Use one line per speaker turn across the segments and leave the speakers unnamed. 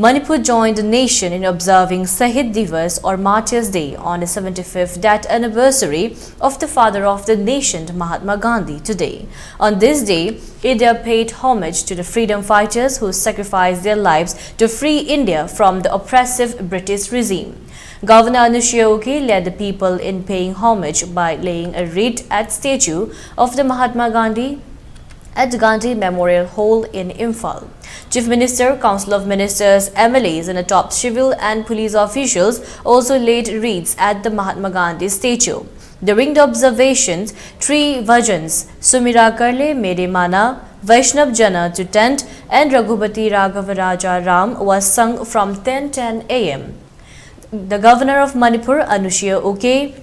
Manipur joined the nation in observing Shahid Divas or Martyr's Day on the 75th death anniversary of the father of the nation, Mahatma Gandhi, today. On this day, India paid homage to the freedom fighters who sacrificed their lives to free India from the oppressive British regime. Governor Anushya Uke led the people in paying homage by laying a wreath at statue of the Mahatma Gandhi at Gandhi Memorial Hall in Imphal. Chief Minister, Council of Ministers, MLAs and top civil and police officials also laid wreaths at the Mahatma Gandhi statue. During the observations, three bhajans, Sumira Karle Mere Mana, Vaishnav Jana to Tent and Raghupati Raghava Raja Ram was sung from 10:10 a.m. The Governor of Manipur, Anushya Uke,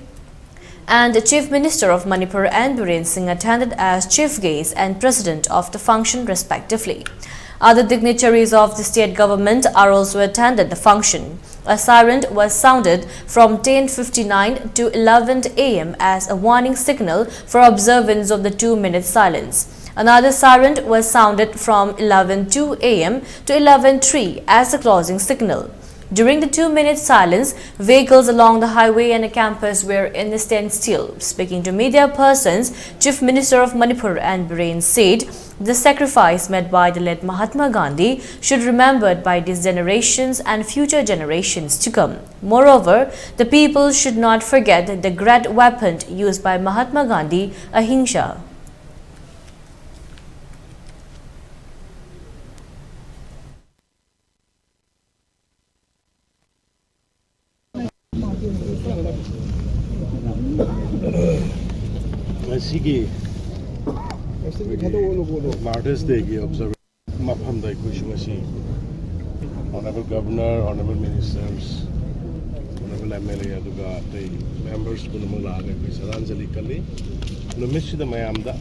and the Chief Minister of Manipur and Biren Singh attended as chief guests and president of the function respectively. Other dignitaries of the state government are also attended the function. A siren was sounded from 10:59 to 11 a.m. as a warning signal for observance of the 2-minute silence. Another siren was sounded from 11:02 a.m. to 11:03 as a closing signal. During the 2-minute silence, vehicles along the highway and a campus were in a standstill. Speaking to media persons, Chief Minister of Manipur and Biren said the sacrifice made by the late Mahatma Gandhi should be remembered by these generations and future generations to come. Moreover, the people should not forget the great weapon used by Mahatma Gandhi, ahimsa.
Sige, Martyr's Day observation. Maphamdai Kushimasi, Honorable Governor, Honorable Ministers, Honorable MLA, Aduga, the members Kunamula, Saranjali Kali, Numishi the Mayamda,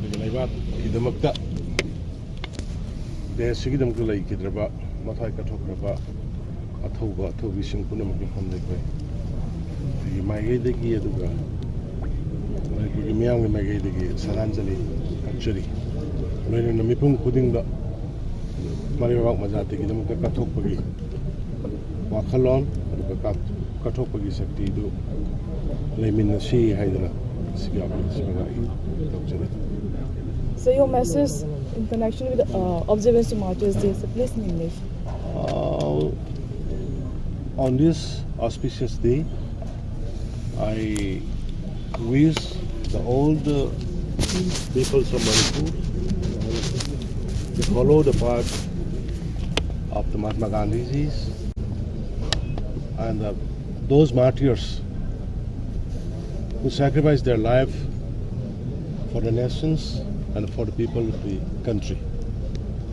the Naivat, Kidamakta, the Sigidam Kulai Kidraba, Matai Katokraba, Atoba, Tobishim Kunamaki from the way. The Mayedeki Aduga. Miang Magadi, Saranjali, actually. When in the Mipum pudding the Mario Mazati, the Katopagi, Wakalon, Katopagi Sakti, do Lemin Sea Hydra,
So, your message in connection with observance of Martyr's Day, so please in English.
On this auspicious day, I wish all the peoples of Manipur to follow the path of the Mahatma Gandhi's and those martyrs who sacrificed their life for the nations and for the people of the country.